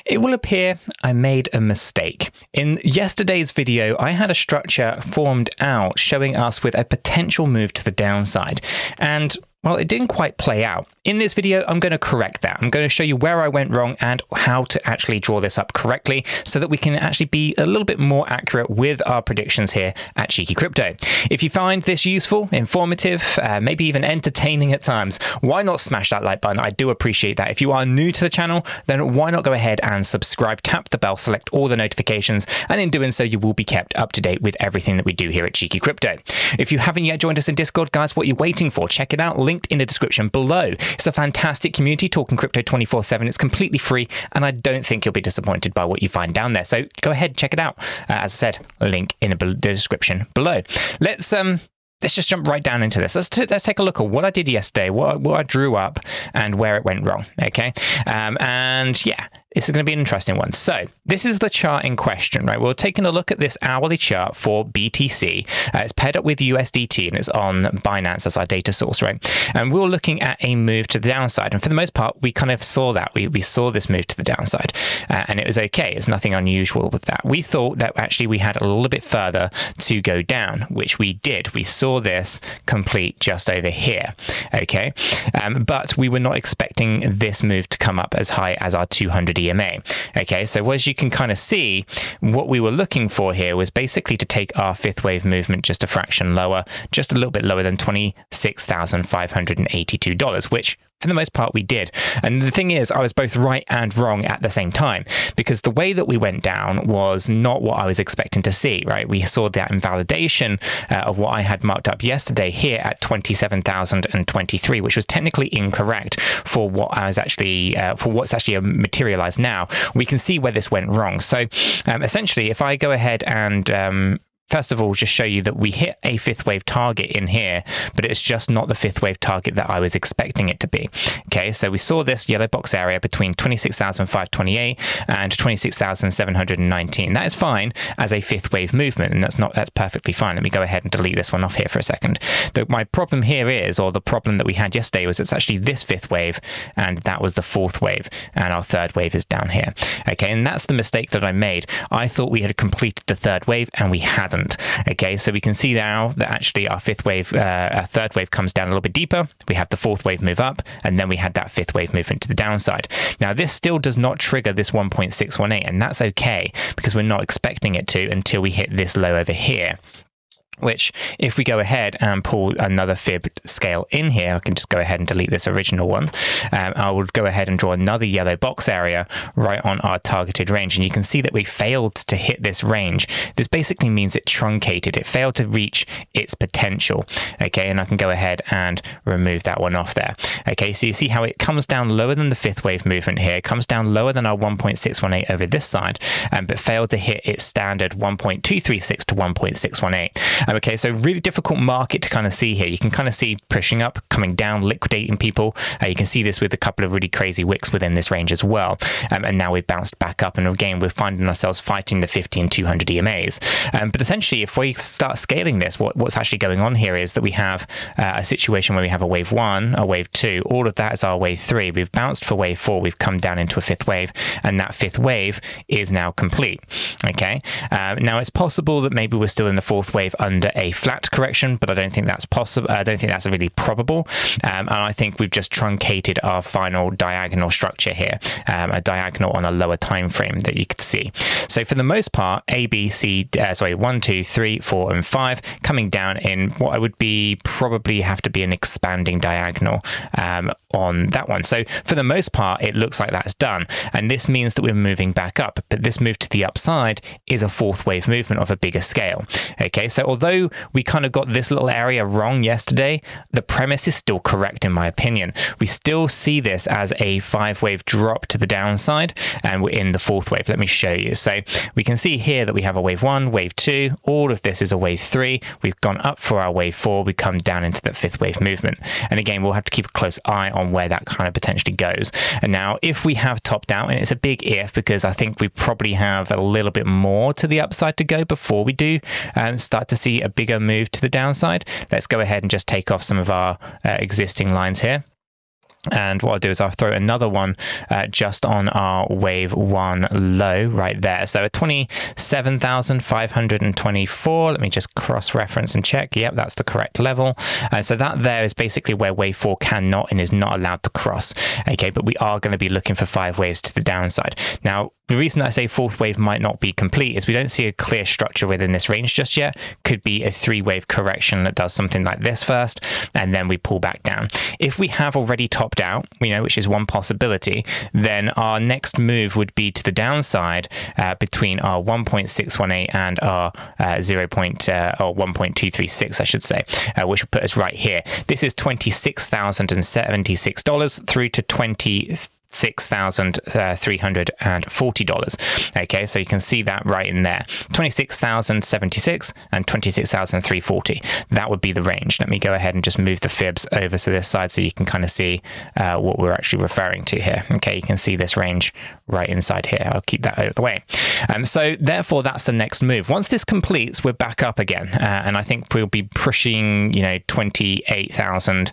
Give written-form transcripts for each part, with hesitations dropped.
It will appear I made a mistake. In yesterday's video, I had a structure formed out showing us with a potential move to the downside. And well, it didn't quite play out. In this video, I'm going to correct that. I'm going to show you where I went wrong and how to actually draw this up correctly so that we can actually be a little bit more accurate with our predictions here at Cheeky Crypto. If you find this useful, informative, maybe even entertaining at times, why not smash that like button? I do appreciate that. If you are new to the channel, then why not go ahead and subscribe, tap the bell, select all the notifications, and in doing so, you will be kept up to date with everything that we do here at Cheeky Crypto. If you haven't yet joined us in Discord, guys, what are you waiting for? Check it out. Linked in the description below. It's a fantastic community talking crypto 24/7. It's completely free, and I don't think you'll be disappointed by what you find down there. So go ahead, check it out. As I said, link in the description below. Let's just jump right down into this. Let's take a look at what I did yesterday, what I drew up, and where it went wrong. Okay, and yeah. This is going to be an interesting one. So this is the chart in question, right? We're taking a look at this hourly chart for BTC. It's paired up with USDT and it's on Binance as our data source, right? And we were looking at a move to the downside. And for the most part, we kind of saw that. We saw this move to the downside and it was okay. There's nothing unusual with that. We thought that actually we had a little bit further to go down, which we did. We saw this complete just over here, okay? But we were not expecting this move to come up as high as our 200 EMA. Okay, so as you can kind of see, what we were looking for here was basically to take our fifth wave movement just a fraction lower, just a little bit lower than $26,582, which for the most part we did. And the thing is, I was both right and wrong at the same time, because the way that we went down was not what I was expecting to see, right? We saw that invalidation of what I had marked up yesterday here at 27,023, which was technically incorrect for what I was actually for what's actually materialized now. We can see where this went wrong. So essentially, if I go ahead and first of all, just show you that we hit a fifth wave target in here, but it's just not the fifth wave target that I was expecting it to be. Okay, so we saw this yellow box area between 26,528 and 26,719. That is fine as a fifth wave movement, and that's perfectly fine. Let me go ahead and delete this one off here for a second. My problem here is, or the problem that we had yesterday, was it's actually this fifth wave, and that was the fourth wave, and our third wave is down here. Okay, and that's the mistake that I made. I thought we had completed the third wave, and we hadn't. Okay, so we can see now that actually our fifth wave, our third wave comes down a little bit deeper. We have the fourth wave move up, and then we had that fifth wave movement to the downside. Now, this still does not trigger this 1.618, and that's okay because we're not expecting it to until we hit this low over here. Which, if we go ahead and pull another fib scale in here, I can just go ahead and delete this original one. I will go ahead and draw another yellow box area right on our targeted range. And you can see that we failed to hit this range. This basically means it truncated. It failed to reach its potential. Okay, and I can go ahead and remove that one off there. Okay, so you see how it comes down lower than the fifth wave movement here. It comes down lower than our 1.618 over this side, but failed to hit its standard 1.236 to 1.618. Okay, so really difficult market to kind of see here. You can kind of see pushing up, coming down, liquidating people. You can see this with a couple of really crazy wicks within this range as well. And now we've bounced back up, and again, we're finding ourselves fighting the 50 and 200 EMAs. But essentially, if we start scaling this, what's actually going on here is that we have a situation where we have a wave 1, a wave 2. All of that is our wave 3. We've bounced for wave 4. We've come down into a fifth wave, and that fifth wave is now complete. Okay, now it's possible that maybe we're still in the fourth wave under a flat correction, but I don't think that's possible. I don't think that's really probable. And I think we've just truncated our final diagonal structure here, a diagonal on a lower time frame that you could see. So for the most part, A, B, C, 1, 2, 3, 4, and 5 coming down in what I would be probably have to be an expanding diagonal on that one. So for the most part, it looks like that's done. And this means that we're moving back up, but this move to the upside is a fourth wave movement of a bigger scale. Okay, so although we kind of got this little area wrong yesterday, the premise is still correct in my opinion. We still see this as a 5-wave drop to the downside, and we're in the fourth wave. Let me show you. So we can see here that we have a wave 1, wave 2, all of this is a wave 3. We've gone up for our wave 4, we come down into that fifth wave movement. And again, we'll have to keep a close eye on where that kind of potentially goes. And now if we have topped out, and it's a big if because I think we probably have a little bit more to the upside to go before we do start to see a bigger move to the downside. Let's go ahead and just take off some of our existing lines here. And what I'll do is I'll throw another one just on our wave 1 low right there. So at 27,524, let me just cross-reference and check. Yep, that's the correct level. So that there is basically where wave 4 cannot and is not allowed to cross. Okay, but we are going to be looking for 5 waves to the downside. Now, the reason I say fourth wave might not be complete is we don't see a clear structure within this range just yet. Could be a 3-wave correction that does something like this first, and then we pull back down. If we have already topped out, which is one possibility, then our next move would be to the downside between our 1.618 and our 1.236, I should say, which would put us right here. This is $26,076 through to $26,340. Okay, so you can see that right in there. 26,076 and 26,340. That would be the range. Let me go ahead and just move the fibs over to this side so you can kind of see what we're actually referring to here. Okay, you can see this range right inside here. I'll keep that out of the way. So therefore, that's the next move. Once this completes, we're back up again, and I think we'll be pushing 28,000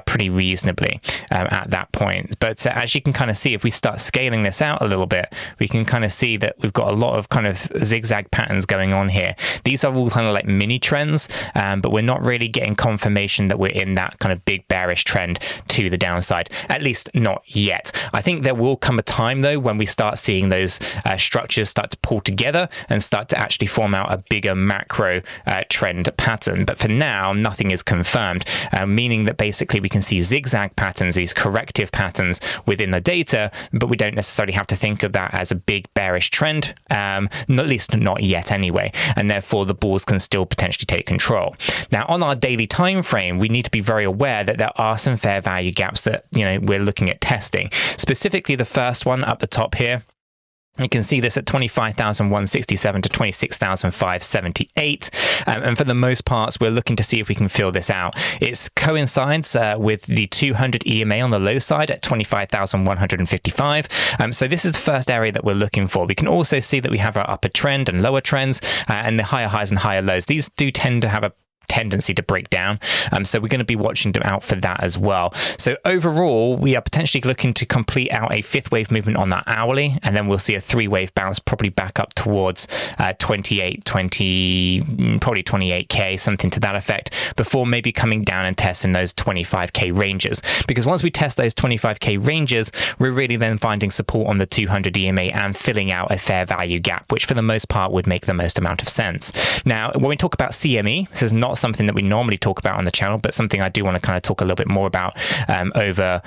pretty reasonably at that point. But as you can kind of see, if we start scaling this out a little bit, we can kind of see that we've got a lot of kind of zigzag patterns going on here. These are all kind of like mini trends, but we're not really getting confirmation that we're in that kind of big bearish trend to the downside, at least not yet. I think there will come a time though when we start seeing those structures start to pull together and start to actually form out a bigger macro trend pattern. But for now, nothing is confirmed, meaning that basically we can see zigzag patterns, these corrective patterns within the data, but we don't necessarily have to think of that as a big bearish trend, at least not yet anyway, and therefore the bulls can still potentially take control. Now, on our daily time frame, we need to be very aware that there are some fair value gaps that we're looking at testing. Specifically, the first one up the top here. You can see this at 25,167 to 26,578, and for the most parts, we're looking to see if we can fill this out. It coincides with the 200 EMA on the low side at 25,155. So this is the first area that we're looking for. We can also see that we have our upper trend and lower trends, and the higher highs and higher lows. These do tend to have a tendency to break down, so we're going to be watching them out for that as well. So overall, we are potentially looking to complete out a 5th wave movement on that hourly, and then we'll see a 3-wave bounce probably back up towards 28, 20, probably 28k, something to that effect, before maybe coming down and testing those 25k ranges. Because once we test those 25k ranges, we're really then finding support on the 200 EMA and filling out a fair value gap, which for the most part would make the most amount of sense. Now, when we talk about CME, this is not something that we normally talk about on the channel, but something I do want to kind of talk a little bit more about over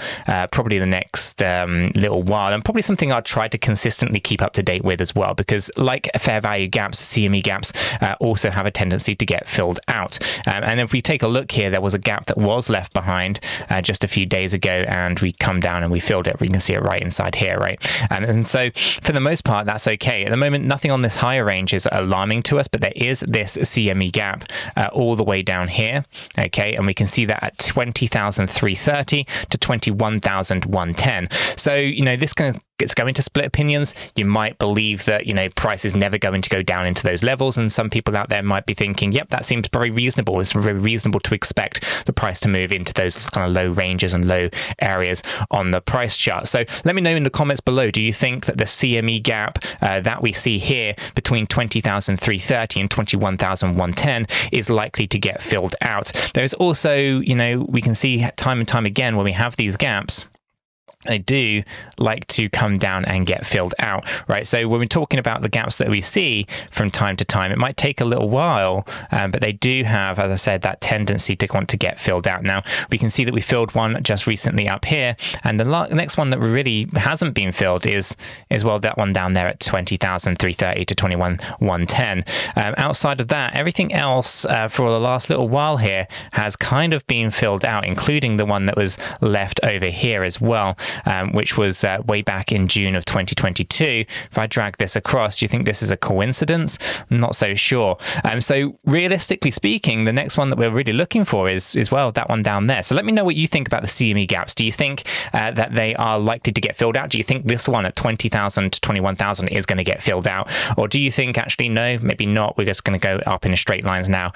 probably the next little while, and probably something I'll try to consistently keep up to date with as well, because like fair value gaps, CME gaps also have a tendency to get filled out. And if we take a look here, there was a gap that was left behind just a few days ago, and we come down and we filled it. We can see it right inside here, right? And so for the most part, that's okay. At the moment, nothing on this higher range is alarming to us, but there is this CME gap all the way down here, okay, and we can see that at 20,330 to 21,110. So this it's going to split opinions. You might believe that price is never going to go down into those levels, and some people out there might be thinking, yep, that seems very reasonable. It's very reasonable to expect the price to move into those kind of low ranges and low areas on the price chart. So let me know in the comments below, do you think that the CME gap that we see here between 20,330 and 21,110 is likely to get filled out? There's also, we can see time and time again when we have these gaps, they do like to come down and get filled out, right? So when we're talking about the gaps that we see from time to time, it might take a little while, but they do have, as I said, that tendency to want to get filled out. Now, we can see that we filled one just recently up here, and the next one that really hasn't been filled is well, that one down there at 20,330 to 21,110. Outside of that, everything else for the last little while here has kind of been filled out, including the one that was left over here as well. which was way back in June of 2022. If I drag this across, do you think this is a coincidence? I'm not so sure. So realistically speaking, the next one that we're really looking for is well, that one down there. So let me know what you think about the CME gaps. Do you think that they are likely to get filled out? Do you think this one at 20,000 to 21,000 is going to get filled out? Or do you think actually, no, maybe not, we're just going to go up in straight lines now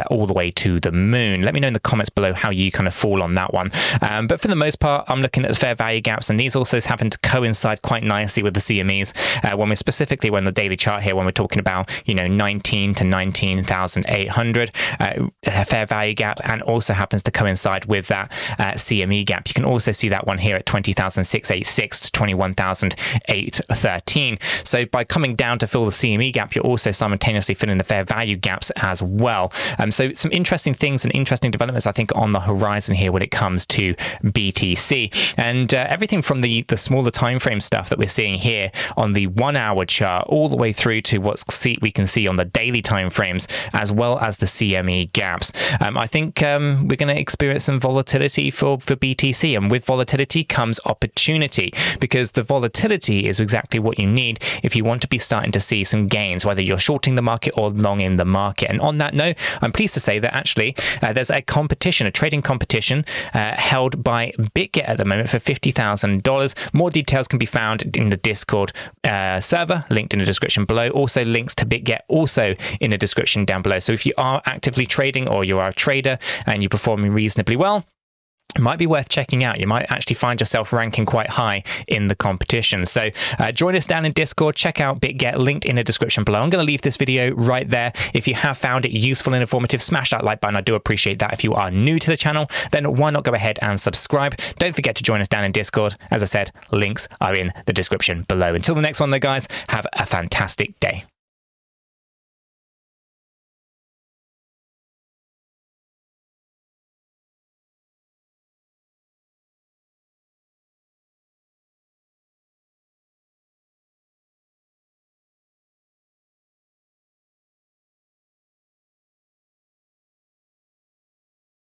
all the way to the moon? Let me know in the comments below how you kind of fall on that one. But for the most part, I'm looking at the fair value gaps, and these also happen to coincide quite nicely with the CMEs when we're specifically on the daily chart here, when we're talking about 19 to 19,800 fair value gap, and also happens to coincide with that CME gap. You can also see that one here at 20,686 to 21,813. So by coming down to fill the CME gap, you're also simultaneously filling the fair value gaps as well. So some interesting things and interesting developments, I think, on the horizon here when it comes to BTC, and everything from the smaller time frame stuff that we're seeing here on the 1 hour chart all the way through to what we can see on the daily time frames, as well as the CME gaps. I think we're going to experience some volatility for BTC, and with volatility comes opportunity, because the volatility is exactly what you need if you want to be starting to see some gains, whether you're shorting the market or long in the market. And on that note, I'm pleased to say that actually there's a competition, a trading competition held by BitGet at the moment for $50,000. More details can be found in the Discord server, linked in the description below. Also links to BitGet also in the description down below. So if you are actively trading, or you are a trader and you're performing reasonably well, it might be worth checking out. You might actually find yourself ranking quite high in the competition. So join us down in Discord. Check out BitGet, linked in the description below. I'm going to leave this video right there. If you have found it useful and informative, smash that like button. I do appreciate that. If you are new to the channel, then why not go ahead and subscribe? Don't forget to join us down in Discord. As I said, links are in the description below. Until the next one though, guys, have a fantastic day.